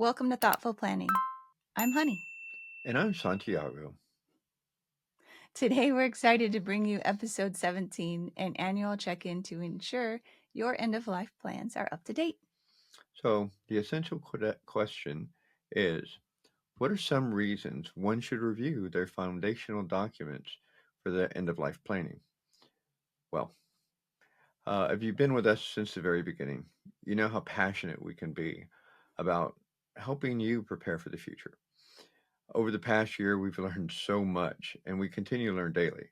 Welcome to Thoughtful Planning. I'm Honey. And I'm Santiago. Today we're excited to bring you episode 17, an annual check in to ensure your end of life plans are up to date. So, the essential question is, what are some reasons one should review their foundational documents for their end of life planning? Well, if you've been with us since the very beginning, you know how passionate we can be about helping you prepare for the future. Over the past year, we've learned so much, and we continue to learn daily.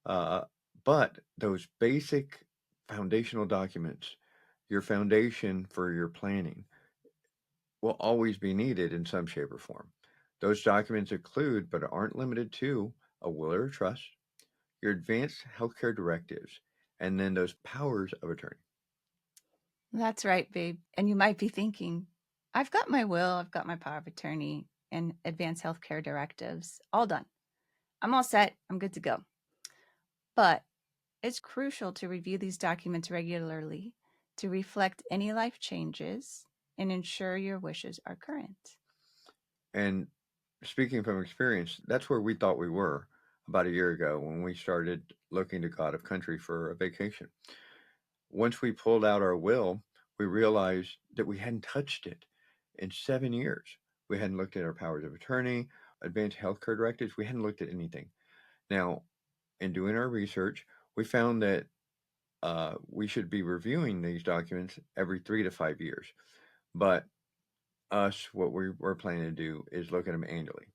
Uh, but those basic foundational documents, your foundation for your planning, will always be needed in some shape or form. Those documents include, but aren't limited to, a will or a trust, your advanced healthcare directives, and then those powers of attorney. That's right, babe. And you might be thinking, I've got my will, I've got my power of attorney, and advanced healthcare directives all done. I'm all set, I'm good to go. But it's crucial to review these documents regularly to reflect any life changes and ensure your wishes are current. And speaking from experience, that's where we thought we were about a year ago when we started looking to go out of country for a vacation. Once we pulled out our will, we realized that we hadn't touched it in 7 years. We hadn't looked at our powers of attorney, advanced healthcare directives. We hadn't looked at anything. Now, in doing our research, we found that we should be reviewing these documents every 3 to 5 years. But what we're planning to do is look at them annually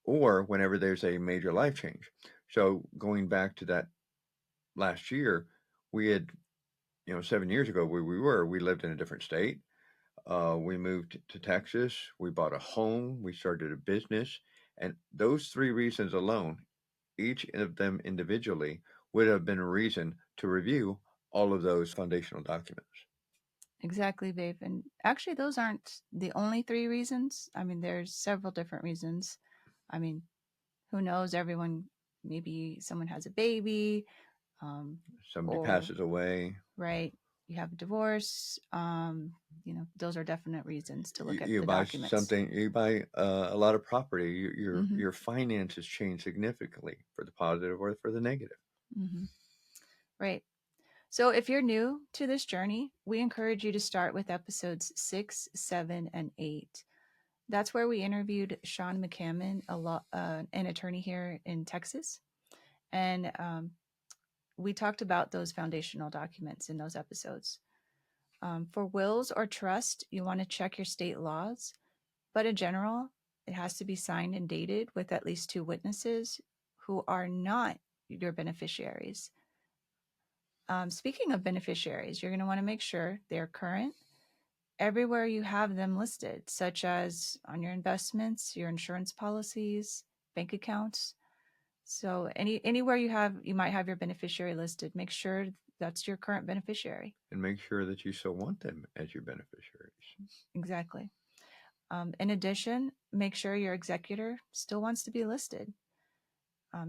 or whenever there's a major life change. So going back to that last year, we had, 7 years ago where we lived in a different state. We moved to Texas. We bought a home. We started a business. And those three reasons alone, each of them individually, would have been a reason to review all of those foundational documents. Exactly, babe. And actually, those aren't the only three reasons. I mean, there's several different reasons. I mean, who knows? Everyone, maybe someone has a baby, um, Somebody or passes away. right, you have a divorce. Those are definite reasons to look at You the buy documents. something, you buy a lot of property, Hmm. your finances change significantly for the positive or for the negative. Hmm. Right. So, if you're new to this journey, we encourage you to start with episodes 6, 7, and 8. That's where we interviewed Sean McCammon, an attorney here in Texas. And we talked about those foundational documents in those episodes. For wills or trust, you want to check your state laws, but in general, it has to be signed and dated with at least two witnesses who are not your beneficiaries. Speaking of beneficiaries, you're going to want to make sure they're current everywhere you have them listed, such as on your investments, your insurance policies, bank accounts. So anywhere you might have your beneficiary listed, make sure that's your current beneficiary. And make sure that you still want them as your beneficiaries. Exactly. In addition, make sure your executor still wants to be listed.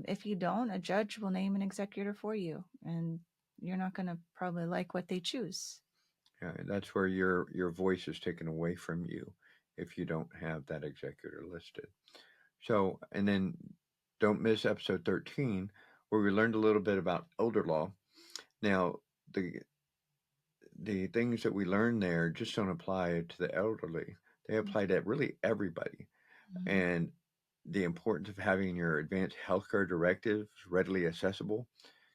If you don't, a judge will name an executor for you, and you're not going to probably like what they choose. Yeah, that's where your voice is taken away from you if you don't have that executor listed. So, and then don't miss episode 13 where we learned a little bit about elder law. Now, the the things that we learn there just don't apply to the elderly. They apply to really everybody. Mhm. And the importance of having your advanced healthcare directives readily accessible,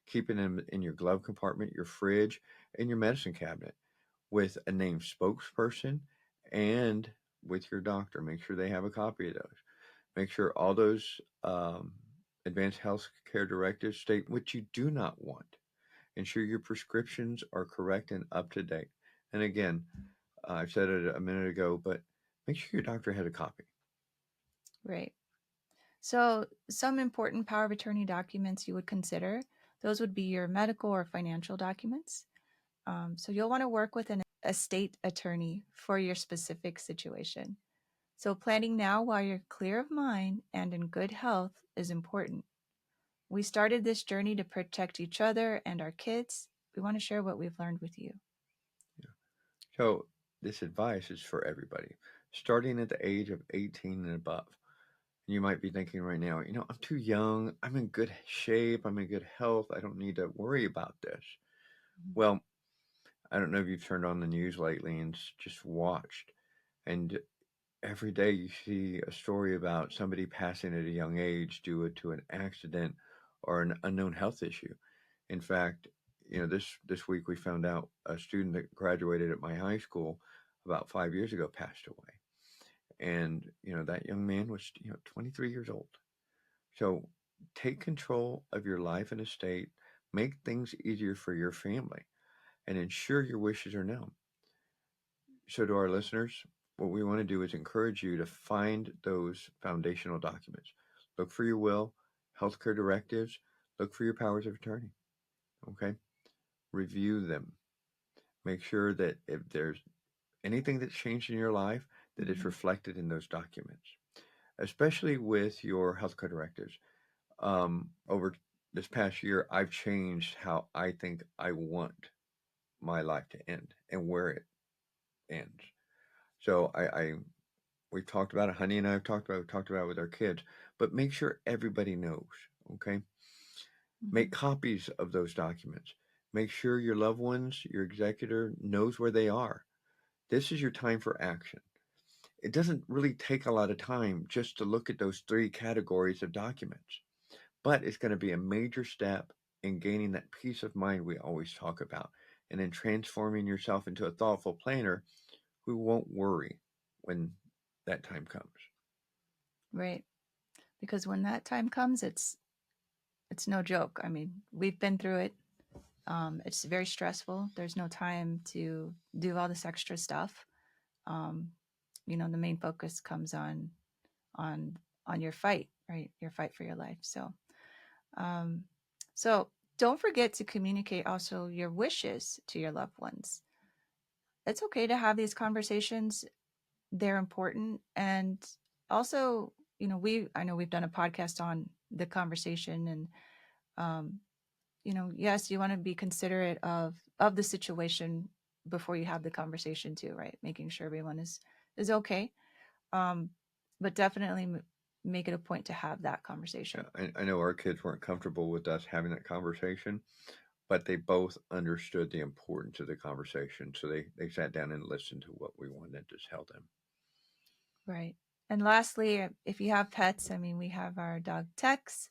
keeping them in your glove compartment, your fridge, and your medicine cabinet with a named spokesperson and with your doctor. Make sure they have a copy of those. Make sure all those advanced health care directives state what you do not want. Ensure your prescriptions are correct and up to date. And again, I said it a minute ago, but make sure your doctor has a copy. Right. So, some important power of attorney documents you would consider, those would be your medical or financial documents. So, you'll want to work with an estate attorney for your specific situation. So, planning now while you're clear of mind and in good health is important. We started this journey to protect each other and our kids. We want to share what we've learned with you. So this advice is for everybody. starting at the age of 18 and above. You might be thinking right now, I'm too young. I'm in good shape. I'm in good health. I don't need to worry about this. Mhm. Well, I don't know if you've turned on the news lately and just watched. And every day you see a story about somebody passing at a young age due to an accident or an unknown health issue. In fact, this week we found out a student that graduated at my high school about 5 years ago passed away. And, that young man was, 23 years old. So take control of your life and estate, make things easier for your family, and ensure your wishes are known. So, to our listeners, what we want to do is encourage you to find those foundational documents. Look for your will, healthcare directives, look for your powers of attorney. Okay? Review them. Make sure that if there's anything that's changed in your life, that it's Mhm. reflected in those documents, especially with your healthcare directives. Over this past year, I've changed how I think I want my life to end and where it ends. So we've talked about it. Honey and I have talked about it with our kids. But make sure everybody knows. Okay, make Mhm. copies of those documents. Make sure your loved ones, your executor knows where they are. This is your time for action. It doesn't really take a lot of time just to look at those three categories of documents, but it's going to be a major step in gaining that peace of mind we always talk about, and in transforming yourself into a thoughtful planner who won't worry when that time comes. Right. Because when that time comes, it's no joke. I mean, we've been through it. It's very stressful. There's no time to do all this extra stuff. Um, the main focus comes on on your fight, right? Your fight for your life. Um, so don't forget to communicate also your wishes to your loved ones. It's okay to have these conversations. They're important. And also, I know we've done a podcast on the conversation, and um, yes, you want to be considerate of the situation before you have the conversation too, right? Making sure everyone is okay. Um, but definitely make it a point to have that Yeah, conversation. I know our kids weren't comfortable with us having that conversation, but they both understood the importance of the conversation. So they sat down and listened to what we wanted to tell them. Right. And lastly, if you have pets, I mean, we have our dog Tex.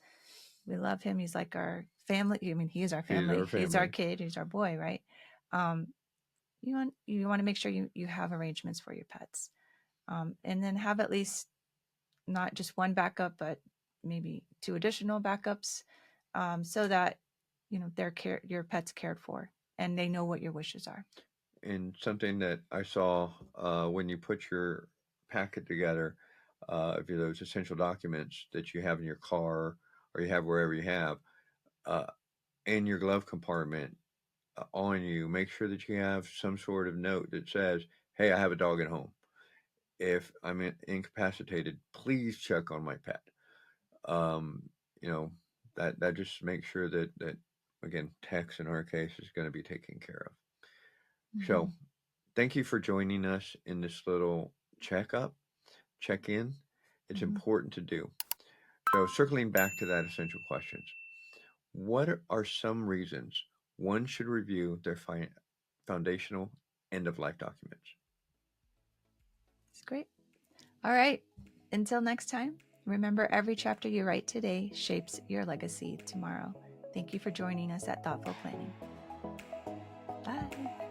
We love him. He's like our family. I mean, he is our He's family. our He's our family. kid. He's our boy, right? Um, you want to make sure you have arrangements for your pets, and then have at least not just one backup, but maybe two additional backups, so that your pet's cared for and they know what your wishes are. And something that I saw when you put your packet together of those essential documents that you have in your car or you have wherever you have, uh, in your glove compartment on you, make sure that you have some sort of note that says, "Hey, I have a dog at home. If I'm incapacitated, please check on my pet." Um, you know that just makes sure that again, Tex in our case is going to be taken care of. So Hmm. thank you for joining us in this little check in. It's Hmm. important to do. So circling back to that essential questions, what are some reasons one should review their foundational end of life documents? It's great. All right. Until next time, remember every chapter you write today shapes your legacy tomorrow. Thank you for joining us at Thoughtful Planning. Bye.